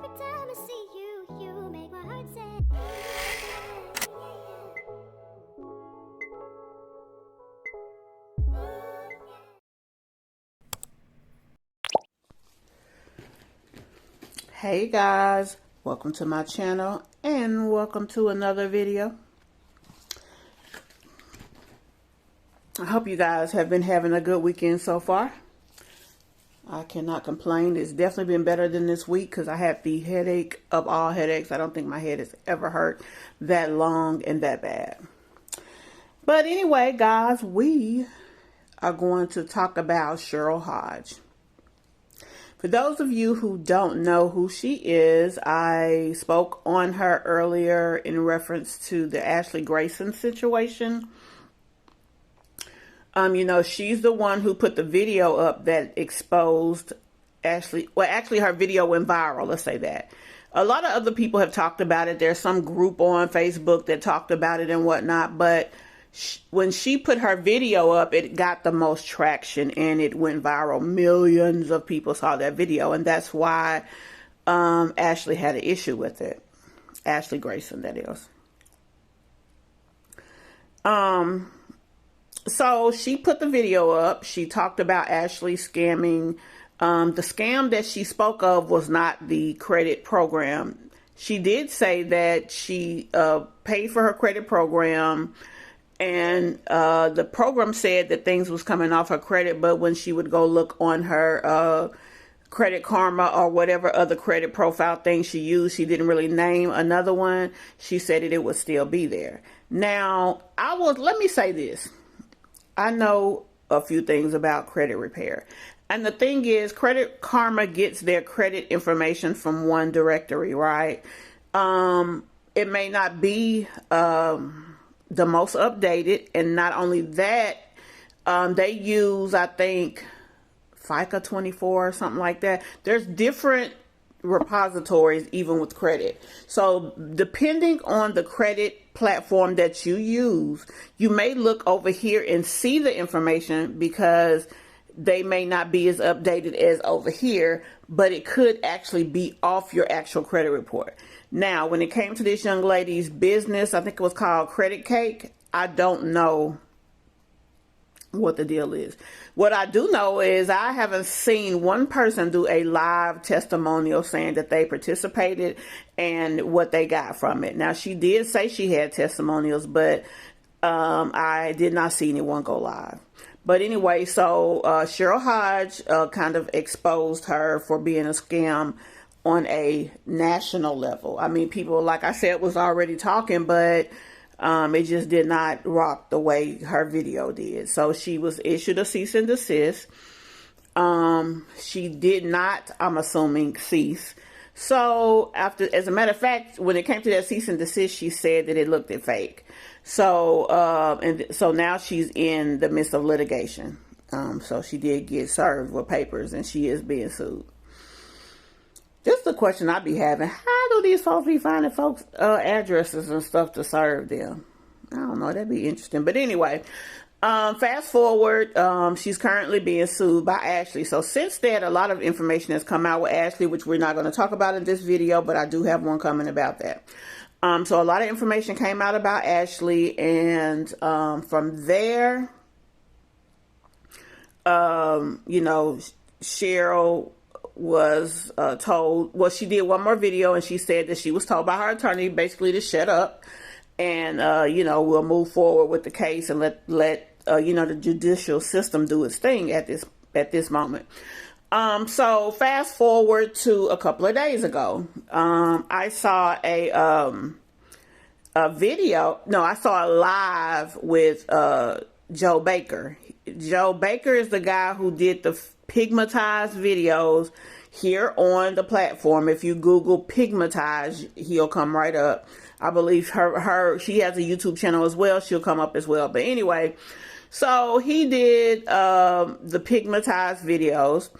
time I see you, you make my heart say. Hey guys, welcome to my channel and welcome to another video. I hope you guys have been having a good weekend so far. I cannot complain. It's definitely been better than this week because I had the headache of all headaches. I don't think my head has ever hurt that long and that bad. But anyway, guys, we are going to talk about Sherell Hodge. For those of you who don't know who she is, I spoke on her earlier in reference to the Ashley Grayson situation. You know, she's the one who put the video up that exposed Ashley. Well, actually, her video went viral, let's say that. A lot of other people have talked about it. There's some group on Facebook that talked about it and whatnot, but when she put her video up, it got the most traction and it went viral. Millions of people saw that video, and that's why Ashley had an issue with it. Ashley Grayson, that is. So she put the video up. She talked about Ashley scamming. The scam that she spoke of was not the credit program. She did say that she paid for her credit program, and the program said that things was coming off her credit, but when she would go look on her Credit Karma or whatever other credit profile thing she used, she didn't really name another one. She said that it would still be there. Now, let me say this. I know a few things about credit repair. And the thing is, Credit Karma gets their credit information from one directory, right? It may not be the most updated, and not only that, they use, I think, FICA 24 or something like that. There's different repositories even with credit. So depending on the credit platform that you use, you may look over here and see the information because they may not be as updated as over here, but it could actually be off your actual credit report. Now, when it came to this young lady's business, I think it was called Credit Cake. I don't know what the deal is. What I do know is I haven't seen one person do a live testimonial saying that they participated and what they got from it. Now, she did say she had testimonials, but I did not see anyone go live. But anyway, so Sherell Hodge kind of exposed her for being a scam on a national level. I mean, people, like I said, was already talking, but it just did not rock the way her video did. So she was issued a cease and desist. She did not, I'm assuming, cease. So as a matter of fact, when it came to that cease and desist, she said that it looked fake. So, so now she's in the midst of litigation. So she did get served with papers and she is being sued. This is the question I be having. How do these folks be finding folks' addresses and stuff to serve them? I don't know. That'd be interesting. But anyway, fast forward, she's currently being sued by Ashley. So since then, a lot of information has come out with Ashley, which we're not going to talk about in this video, but I do have one coming about that. So a lot of information came out about Ashley, and from there, you know, Sherell was told, well, she did one more video and she said that she was told by her attorney basically to shut up and you know, we'll move forward with the case and let you know, the judicial system do its thing at this moment. So fast forward to a couple of days ago, I saw a video. No, I saw a live with Joe Baker. Joe Baker is the guy who did the pigmatized videos here on the platform. If you Google pigmatized, he'll come right up. I believe she has a YouTube channel as well. She'll come up as well. But anyway, so he did the pigmatized videos,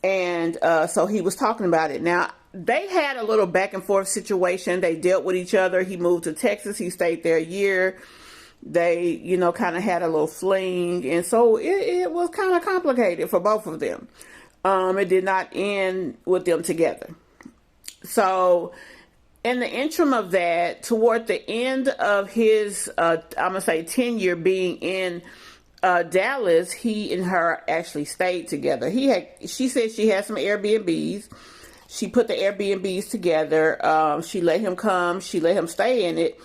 and so he was talking about it. Now, they had a little back and forth situation. They dealt with each other. He moved to Texas. He stayed there a year. They, you know, kind of had a little fling. And so it was kind of complicated for both of them. It did not end with them together. So in the interim of that, toward the end of his, I'm going to say tenure being in Dallas, he and her actually stayed together. She said she had some Airbnbs. She put the Airbnbs together. She let him come. She let him stay in it.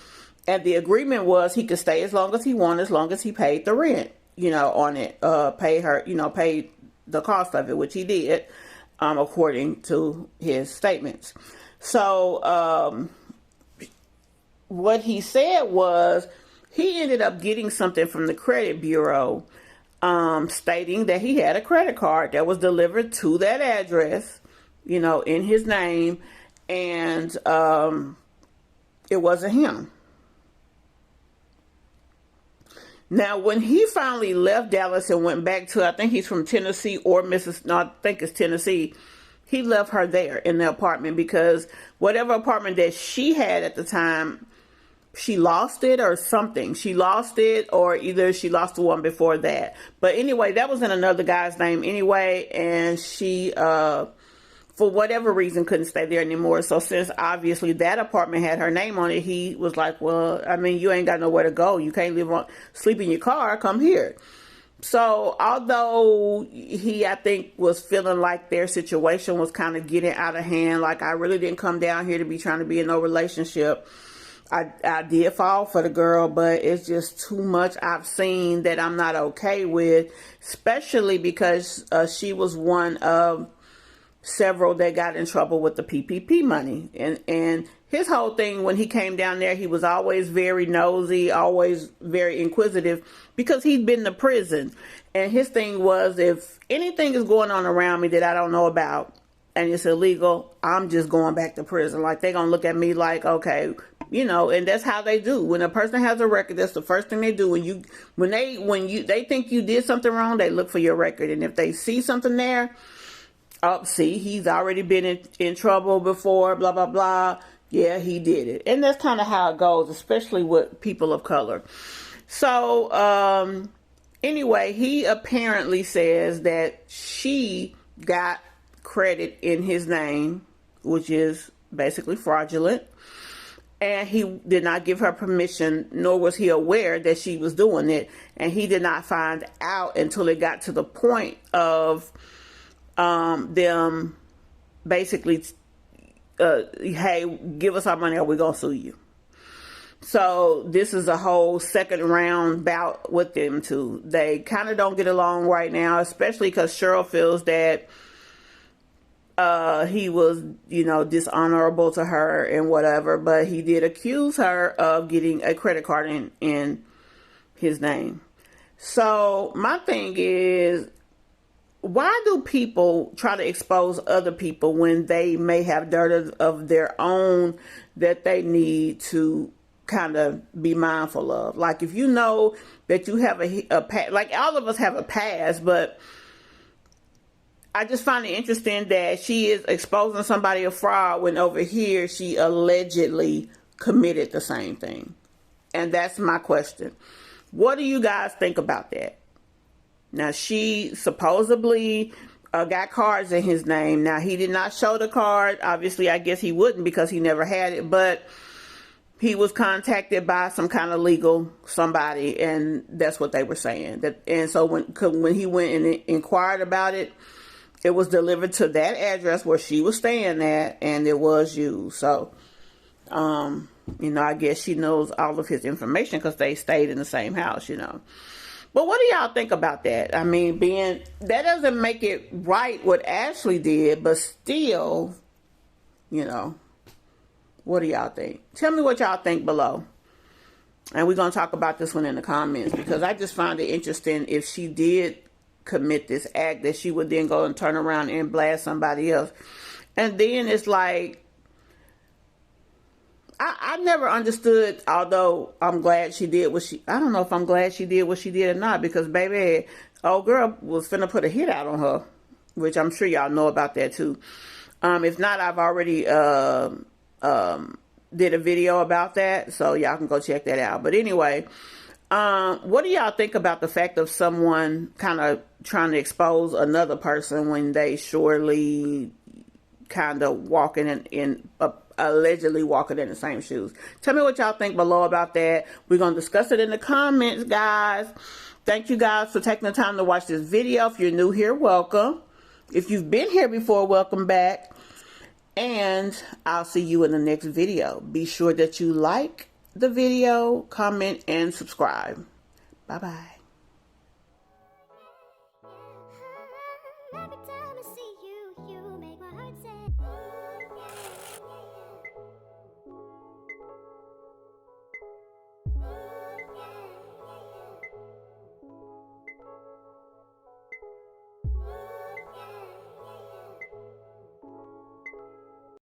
And the agreement was he could stay as long as he wanted, as long as he paid the rent, on it, pay the cost of it, which he did, according to his statements. So, what he said was he ended up getting something from the credit bureau, stating that he had a credit card that was delivered to that address, in his name, and, it wasn't him. Now, when he finally left Dallas and went back to, I think he's from Tennessee or I think it's Tennessee, he left her there in the apartment because whatever apartment that she had at the time, she lost it or something. She lost it, or either she lost the one before that. But anyway, that was in another guy's name anyway, and she, for whatever reason, couldn't stay there anymore. So since obviously that apartment had her name on it, he was like, well, I mean, you ain't got nowhere to go. You can't sleep in your car. Come here. So although he, I think, was feeling like their situation was kind of getting out of hand, like I really didn't come down here to be trying to be in no relationship, I did fall for the girl, but it's just too much I've seen that I'm not okay with, especially because she was one of several that got in trouble with the PPP money. And his whole thing when he came down there, he was always very nosy, always very inquisitive because he'd been to prison. And his thing was, if anything is going on around me that I don't know about and it's illegal, I'm just going back to prison. Like, they're going to look at me like, okay, and that's how they do. When a person has a record, that's the first thing they do. When they think you did something wrong, they look for your record. And if they see something there, see, he's already been in trouble before, blah, blah, blah. Yeah, he did it. And that's kind of how it goes, especially with people of color. So, anyway, he apparently says that she got credit in his name, which is basically fraudulent. And he did not give her permission, nor was he aware that she was doing it. And he did not find out until it got to the point of them basically, hey, give us our money or we're going to sue you. So this is a whole second round bout with them two. They kind of don't get along right now, especially because Sherell feels that he was, dishonorable to her and whatever, but he did accuse her of getting a credit card in his name. So my thing is, why do people try to expose other people when they may have dirt of their own that they need to kind of be mindful of? Like, if you know that you have a past, like all of us have a past, but I just find it interesting that she is exposing somebody a fraud when over here she allegedly committed the same thing. And that's my question. What do you guys think about that? Now, she supposedly got cards in his name. Now, he did not show the card. Obviously, I guess he wouldn't because he never had it. But he was contacted by some kind of legal somebody, and that's what they were saying. And so when he went and inquired about it, it was delivered to that address where she was staying at, and it was used. So, I guess she knows all of his information because they stayed in the same house, But what do y'all think about that? I mean, that doesn't make it right what Ashley did, but still, what do y'all think? Tell me what y'all think below. And we're going to talk about this one in the comments, because I just find it interesting if she did commit this act, that she would then go and turn around and blast somebody else. And then it's like, I never understood, although I'm glad she did I don't know if I'm glad she did what she did or not, because baby, old girl was finna put a hit out on her, which I'm sure y'all know about that too. If not, I've already did a video about that, so y'all can go check that out. But anyway, what do y'all think about the fact of someone kind of trying to expose another person when they surely kind of walking in allegedly walking in the same shoes. Tell me what y'all think below about that. We're going to discuss it in the comments, guys. Thank you guys for taking the time to watch this video. If you're new here, welcome. If you've been here before, welcome back. And I'll see you in the next video. Be sure that you like the video, comment, and subscribe. Bye-bye.